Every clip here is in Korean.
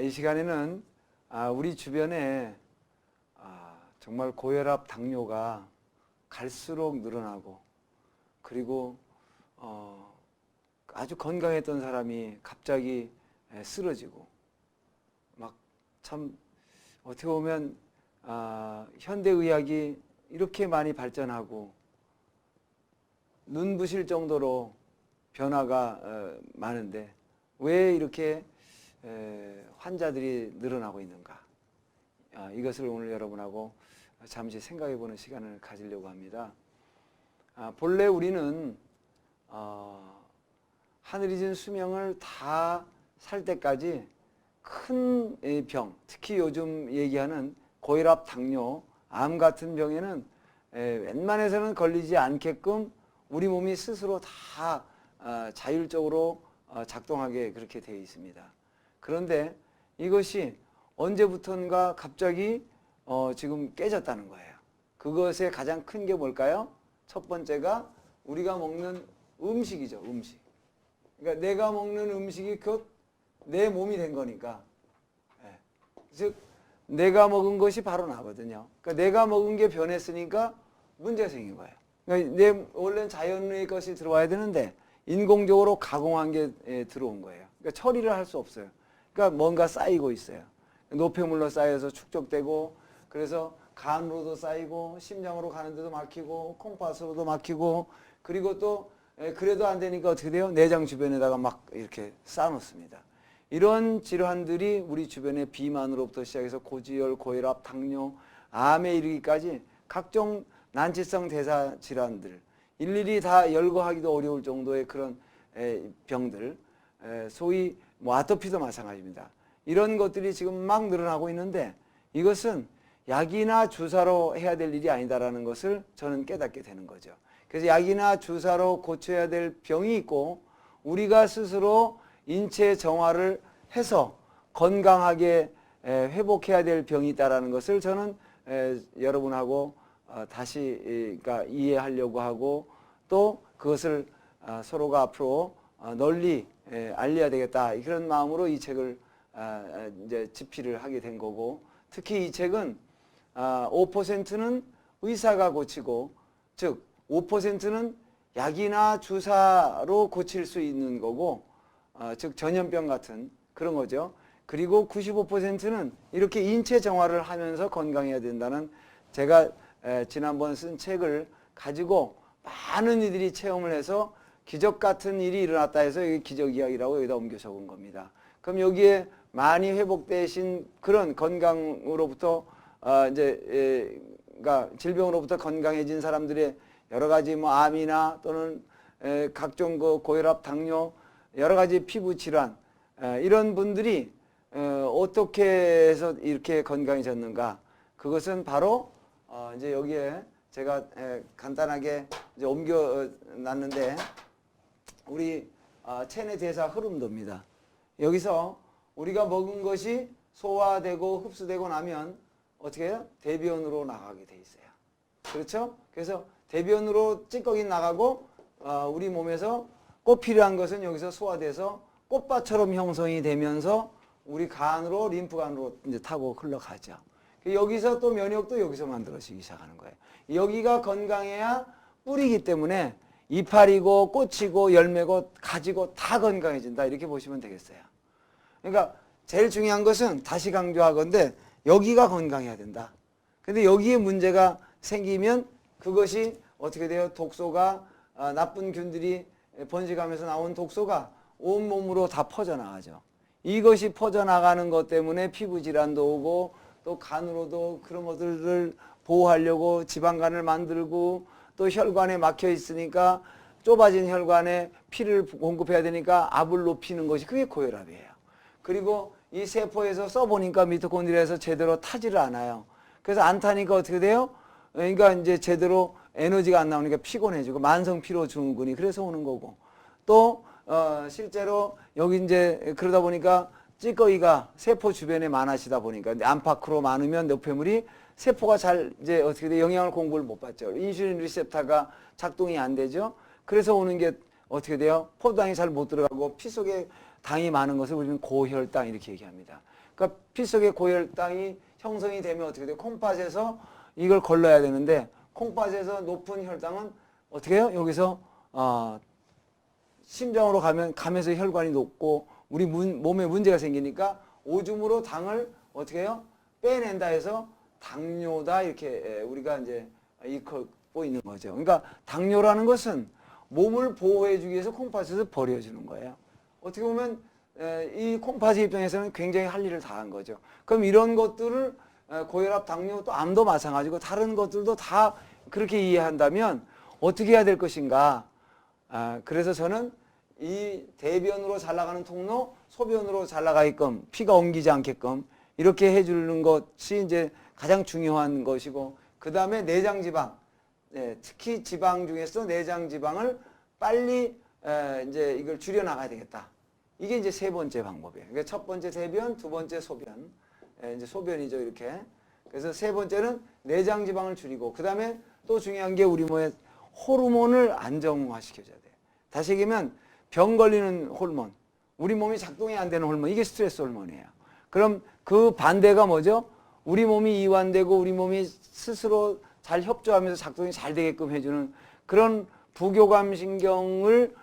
이 시간에는 우리 주변에 정말 고혈압, 당뇨가 갈수록 늘어나고, 그리고 아주 건강했던 사람이 갑자기 쓰러지고, 막 참 어떻게 보면 현대의학이 이렇게 많이 발전하고 눈부실 정도로 변화가 많은데 왜 이렇게 환자들이 늘어나고 있는가? 이것을 오늘 여러분하고 잠시 생각해보는 시간을 가지려고 합니다. 본래 우리는 하늘이 준 수명을 다 살 때까지 큰 병, 특히 요즘 얘기하는 고혈압, 당뇨, 암 같은 병에는 웬만해서는 걸리지 않게끔 우리 몸이 스스로 다 자율적으로 작동하게 그렇게 되어 있습니다. 그런데 이것이 언제부턴가 갑자기 지금 깨졌다는 거예요. 그것의 가장 큰 게 뭘까요? 첫 번째가 우리가 먹는 음식이죠. 음식. 그러니까 내가 먹는 음식이 곧 내 몸이 된 거니까. 즉 내가 먹은 것이 바로 나거든요. 그러니까 내가 먹은 게 변했으니까 문제가 생긴 거예요. 그러니까 원래는 자연의 것이 들어와야 되는데 인공적으로 가공한 게 들어온 거예요. 그러니까 처리를 할 수 없어요. 그러니까 뭔가 쌓이고 있어요. 노폐물로 쌓여서 축적되고, 그래서 간으로도 쌓이고, 심장으로 가는데도 막히고, 콩팥으로도 막히고, 그리고 또 그래도 안 되니까 어떻게 돼요? 내장 주변에다가 막 이렇게 쌓아놓습니다. 이런 질환들이 우리 주변에 비만으로부터 시작해서 고지혈, 고혈압, 당뇨, 암에 이르기까지 각종 난치성 대사 질환들, 일일이 다 열거하기도 어려울 정도의 그런 병들, 소위 아토피도 마찬가지입니다. 이런 것들이 지금 막 늘어나고 있는데 이것은 약이나 주사로 해야 될 일이 아니다라는 것을 저는 깨닫게 되는 거죠. 그래서 약이나 주사로 고쳐야 될 병이 있고, 우리가 스스로 인체 정화를 해서 건강하게 회복해야 될 병이 있다는 것을 저는 여러분하고 다시 그러니까 이해하려고 하고, 또 그것을 서로가 앞으로 널리 알려야 되겠다, 그런 마음으로 이 책을 이제 집필을 하게 된 거고, 특히 이 책은 5%는 의사가 고치고, 즉 5%는 약이나 주사로 고칠 수 있는 거고, 즉 전염병 같은 그런 거죠. 그리고 95%는 이렇게 인체 정화를 하면서 건강해야 된다는, 제가 지난번 쓴 책을 가지고 많은 이들이 체험을 해서 기적 같은 일이 일어났다 해서 이게 기적 이야기라고 여기다 옮겨 적은 겁니다. 그럼 여기에 많이 회복되신 그런 건강으로부터 그러니까 질병으로부터 건강해진 사람들의 여러 가지 암이나 또는 각종 고혈압, 당뇨, 여러 가지 피부 질환, 이런 분들이 어떻게 해서 이렇게 건강해졌는가? 그것은 바로 이제 여기에 제가 간단하게 이제 옮겨 놨는데, 우리 체내 대사 흐름도입니다. 여기서 우리가 먹은 것이 소화되고 흡수되고 나면 어떻게 해요? 대변으로 나가게 돼 있어요. 그렇죠? 그래서 대변으로 찌꺼기 나가고, 우리 몸에서 꼭 필요한 것은 여기서 소화돼서 꽃밭처럼 형성이 되면서 우리 간으로, 림프관으로 이제 타고 흘러가죠. 여기서 또 면역도 여기서 만들어지기 시작하는 거예요. 여기가 건강해야 뿌리기 때문에 이파리고 꽃이고 열매고 가지고 다 건강해진다, 이렇게 보시면 되겠어요. 그러니까 제일 중요한 것은 다시 강조하건대 여기가 건강해야 된다. 근데 여기에 문제가 생기면 그것이 어떻게 돼요? 독소가, 나쁜 균들이 번식하면서 나온 독소가 온몸으로 다 퍼져나가죠. 이것이 퍼져나가는 것 때문에 피부 질환도 오고, 또 간으로도 그런 것들을 보호하려고 지방간을 만들고, 또 혈관에 막혀 있으니까 좁아진 혈관에 피를 공급해야 되니까 압을 높이는 것이, 그게 고혈압이에요. 그리고 이 세포에서 써보니까 미토콘드리아에서 제대로 타지를 않아요. 그래서 안 타니까 어떻게 돼요? 그러니까 이제 제대로 에너지가 안 나오니까 피곤해지고, 만성 피로 증후군이 그래서 오는 거고, 또 실제로 여기 이제 그러다 보니까 찌꺼기가 세포 주변에 많아지다 보니까, 안팎으로 많으면 노폐물이 세포가 잘 이제 어떻게 돼, 영양을 공급을 못 받죠. 인슐린 리셉터가 작동이 안 되죠. 그래서 오는 게 어떻게 돼요? 포도당이 잘 못 들어가고 피 속에 당이 많은 것을 우리는 고혈당 이렇게 얘기합니다. 그러니까 피 속의 고혈당이 형성이 되면 어떻게 돼요? 콩팥에서 이걸 걸러야 되는데 콩팥에서 높은 혈당은 어떻게 해요? 여기서 심장으로 가면서 혈관이 높고 우리 몸에 문제가 생기니까 오줌으로 당을 어떻게 해요? 빼낸다 해서 당뇨다 이렇게 우리가 이제 일컫고 있는 거죠. 그러니까 당뇨라는 것은 몸을 보호해주기 위해서 콩팥에서 버려주는 거예요. 어떻게 보면 이 콩팥의 입장에서는 굉장히 할 일을 다 한 거죠. 그럼 이런 것들을 고혈압, 당뇨, 또 암도 마찬가지고 다른 것들도 다 그렇게 이해한다면 어떻게 해야 될 것인가. 그래서 저는 이 대변으로 잘 나가는 통로, 소변으로 잘 나가게끔 피가 옮기지 않게끔 이렇게 해주는 것이 이제 가장 중요한 것이고, 그 다음에 내장 지방, 특히 지방 중에서 내장 지방을 빨리 이제 이걸 줄여 나가야 되겠다. 이게 이제 세 번째 방법이에요. 그러니까 첫 번째 대변, 두 번째 소변, 이제 소변이죠 이렇게. 그래서 세 번째는 내장 지방을 줄이고, 그 다음에 또 중요한 게 우리 몸의 호르몬을 안정화시켜줘야 돼요. 다시 얘기하면 병 걸리는 호르몬, 우리 몸이 작동이 안 되는 호르몬, 이게 스트레스 호르몬이에요. 그럼 그 반대가 뭐죠? 우리 몸이 이완되고 우리 몸이 스스로 잘 협조하면서 작동이 잘 되게끔 해주는 그런 부교감 신경을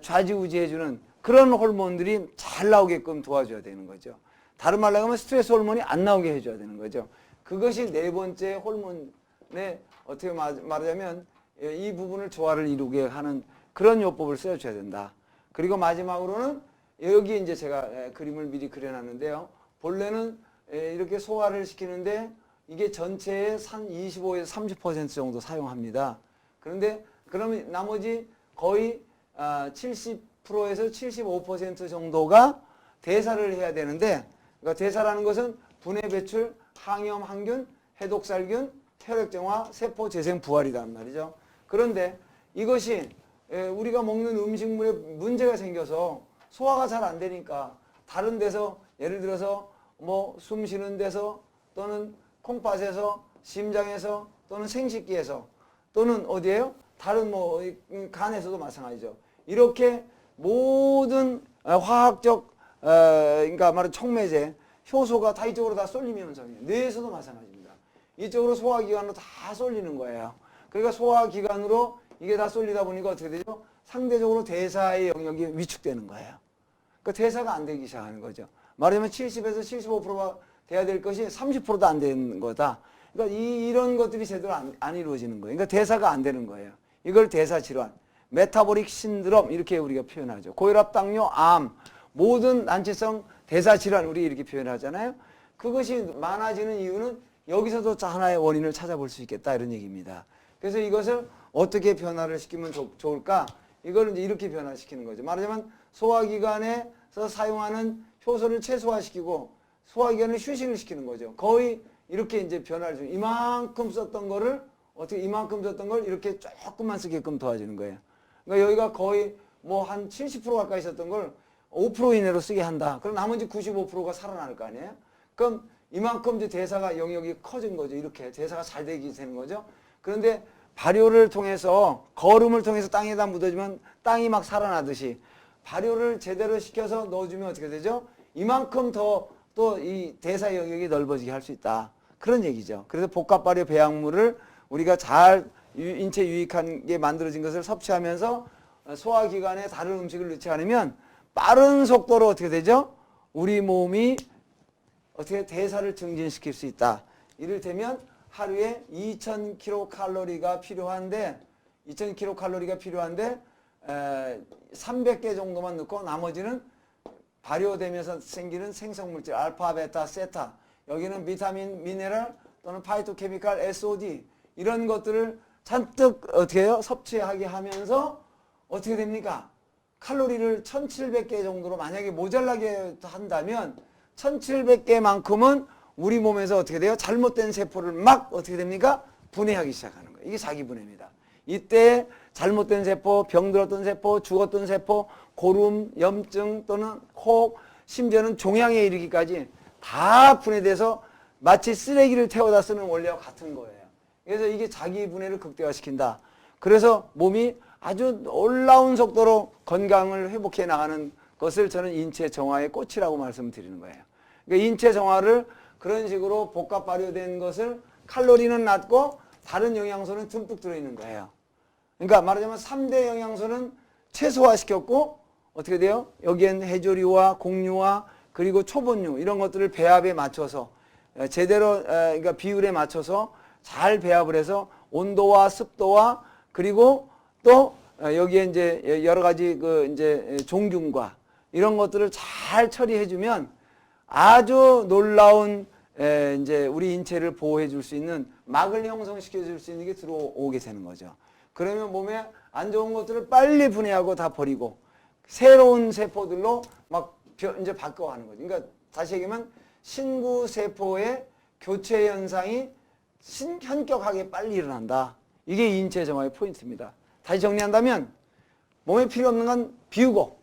좌지우지해주는 그런 호르몬들이 잘 나오게끔 도와줘야 되는 거죠. 다른 말로 하면 스트레스 호르몬이 안 나오게 해줘야 되는 거죠. 그것이 네 번째 호르몬의 어떻게 말하자면 이 부분을 조화를 이루게 하는 그런 요법을 써줘야 된다. 그리고 마지막으로는 여기 이제 제가 그림을 미리 그려놨는데요. 본래는 이렇게 소화를 시키는데 이게 전체의 한 25에서 30% 정도 사용합니다. 그런데 그러면 나머지 거의 70%에서 75% 정도가 대사를 해야 되는데, 그러니까 대사라는 것은 분해 배출, 항염, 항균, 해독살균, 혈액정화, 세포 재생 부활이란 말이죠. 그런데 이것이 우리가 먹는 음식물에 문제가 생겨서 소화가 잘 안 되니까 다른 데서 예를 들어서 뭐 숨 쉬는 데서 또는 콩팥에서 심장에서 또는 생식기에서 또는 어디에요? 다른 뭐 간에서도 마찬가지죠. 이렇게 모든 화학적 그러니까 말은 촉매제, 효소가 다 이쪽으로 다 쏠리면 현상이에요. 뇌에서도 마찬가지입니다. 이쪽으로 소화기관으로 다 쏠리는 거예요. 그러니까 소화기관으로 이게 다 쏠리다 보니까 어떻게 되죠? 상대적으로 대사의 영역이 위축되는 거예요. 그러니까 대사가 안 되기 시작하는 거죠. 말하자면 70에서 75%가 돼야 될 것이 30%도 안 되는 거다. 그러니까 이런 것들이 제대로 안 이루어지는 거예요. 그러니까 대사가 안 되는 거예요. 이걸 대사질환, 메타보릭 신드롬 이렇게 우리가 표현하죠. 고혈압, 당뇨, 암, 모든 난치성 대사질환 우리 이렇게 표현하잖아요. 그것이 많아지는 이유는 여기서도 하나의 원인을 찾아볼 수 있겠다 이런 얘기입니다. 그래서 이것을 어떻게 변화를 시키면 좋을까? 이걸 이제 이렇게 변화시키는 거죠. 말하자면 소화기관에서 사용하는 효소를 최소화시키고 소화기관을 휴식을 시키는 거죠. 거의 이렇게 이제 변화를 주는, 이만큼 썼던 거를 어떻게 이만큼 썼던 걸 이렇게 조금만 쓰게끔 도와주는 거예요. 그러니까 여기가 거의 뭐 한 70% 가까이 썼던 걸 5% 이내로 쓰게 한다. 그럼 나머지 95%가 살아날 거 아니에요? 그럼 이만큼 이제 대사가 영역이 커진 거죠. 이렇게 대사가 잘 되게 되는 거죠. 그런데 발효를 통해서, 거름을 통해서 땅에다 묻어주면 땅이 막 살아나듯이 발효를 제대로 시켜서 넣어주면 어떻게 되죠? 이만큼 더 또 이 대사 영역이 넓어지게 할 수 있다. 그런 얘기죠. 그래서 복합 발효 배양물을 우리가 잘 인체 유익하게 만들어진 것을 섭취하면서 소화기관에 다른 음식을 넣지 않으면 빠른 속도로 어떻게 되죠? 우리 몸이 어떻게 대사를 증진시킬 수 있다. 이를테면 하루에 2000kcal가 필요한데 300개 정도만 넣고 나머지는 발효되면서 생기는 생성물질 알파, 베타, 세타, 여기는 비타민, 미네랄 또는 파이토케미칼, SOD 이런 것들을 잔뜩 어떻게 해요? 섭취하게 하면서 어떻게 됩니까? 칼로리를 1700개 정도로 만약에 모자라게 한다면 1700개만큼은 우리 몸에서 어떻게 돼요? 잘못된 세포를 막 어떻게 됩니까? 분해하기 시작하는 거예요. 이게 자기분해입니다. 이때 잘못된 세포, 병들었던 세포, 죽었던 세포, 고름, 염증 또는 혹 심지어는 종양에 이르기까지 다 분해돼서 마치 쓰레기를 태워다 쓰는 원리와 같은 거예요. 그래서 이게 자기분해를 극대화시킨다. 그래서 몸이 아주 놀라운 속도로 건강을 회복해 나가는 것을 저는 인체 정화의 꽃이라고 말씀드리는 거예요. 그러니까 인체 정화를 그런 식으로 복합 발효된 것을 칼로리는 낮고 다른 영양소는 듬뿍 들어있는 거예요. 그러니까 말하자면 3대 영양소는 최소화시켰고 어떻게 돼요? 여기엔 해조류와 곡류와 그리고 초본류 이런 것들을 배합에 맞춰서 제대로 그러니까 비율에 맞춰서 잘 배합을 해서 온도와 습도와 그리고 또 여기에 이제 여러 가지 그 이제 종균과 이런 것들을 잘 처리해주면 아주 놀라운 이제 우리 인체를 보호해 줄 수 있는 막을 형성시켜 줄 수 있는 게 들어오게 되는 거죠. 그러면 몸에 안 좋은 것들을 빨리 분해하고 다 버리고 새로운 세포들로 막 이제 바꿔가는 거죠. 그러니까 다시 얘기하면 신구 세포의 교체 현상이 현격하게 빨리 일어난다. 이게 인체 정화의 포인트입니다. 다시 정리한다면 몸에 필요 없는 건 비우고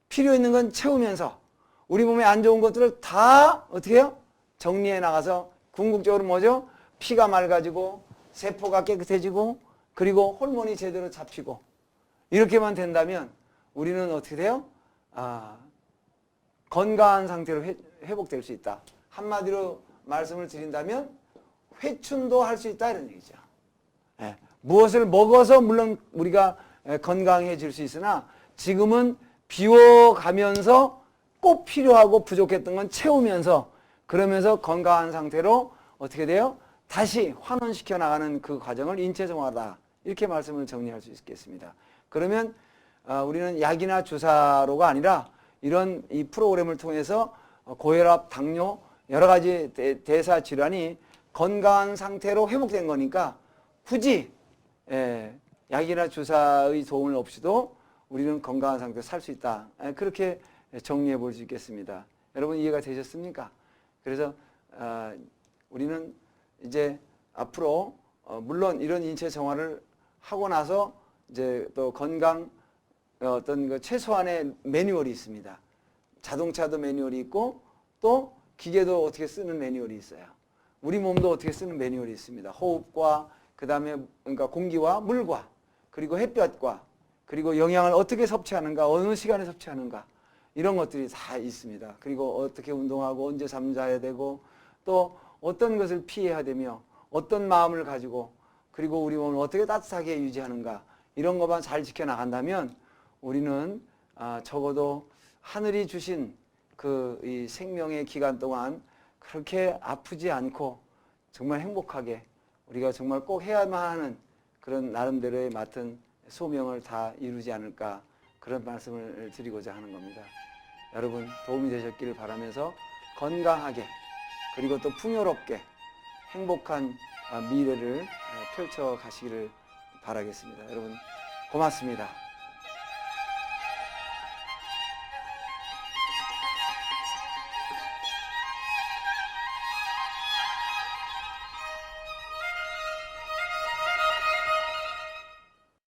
필요 있는 건 채우면서 우리 몸에 안 좋은 것들을 다 어떻게 해요? 정리해 나가서 궁극적으로 뭐죠? 피가 맑아지고 세포가 깨끗해지고 그리고 호르몬이 제대로 잡히고 이렇게만 된다면 우리는 어떻게 돼요? 건강한 상태로 회복될 수 있다. 한마디로 말씀을 드린다면 회춘도 할 수 있다 이런 얘기죠. 예. 무엇을 먹어서 물론 우리가 건강해질 수 있으나 지금은 비워가면서 꼭 필요하고 부족했던 건 채우면서 그러면서 건강한 상태로 어떻게 돼요? 다시 환원시켜 나가는 그 과정을 인체정화다. 이렇게 말씀을 정리할 수 있겠습니다. 그러면 우리는 약이나 주사로가 아니라 이런 이 프로그램을 통해서 고혈압, 당뇨, 여러 가지 대사 질환이 건강한 상태로 회복된 거니까 굳이 약이나 주사의 도움을 없이도 우리는 건강한 상태로 살 수 있다. 그렇게 정리해 볼 수 있겠습니다. 여러분 이해가 되셨습니까? 그래서 우리는 이제 앞으로 물론 이런 인체 정화를 하고 나서 이제 또 건강 어떤 그 최소한의 매뉴얼이 있습니다. 자동차도 매뉴얼이 있고 또 기계도 어떻게 쓰는 매뉴얼이 있어요. 우리 몸도 어떻게 쓰는 매뉴얼이 있습니다. 호흡과 그다음에 그러니까 공기와 물과 그리고 햇볕과 그리고 영양을 어떻게 섭취하는가, 어느 시간에 섭취하는가 이런 것들이 다 있습니다. 그리고 어떻게 운동하고 언제 잠자야 되고 또 어떤 것을 피해야 되며 어떤 마음을 가지고 그리고 우리 몸을 어떻게 따뜻하게 유지하는가 이런 것만 잘 지켜나간다면 우리는 적어도 하늘이 주신 그 이 생명의 기간 동안 그렇게 아프지 않고 정말 행복하게 우리가 정말 꼭 해야만 하는 그런 나름대로의 맡은 소명을 다 이루지 않을까 그런 말씀을 드리고자 하는 겁니다. 여러분 도움이 되셨기를 바라면서 건강하게 그리고 또 풍요롭게 행복한 미래를 펼쳐 가시기를 바라겠습니다. 여러분 고맙습니다.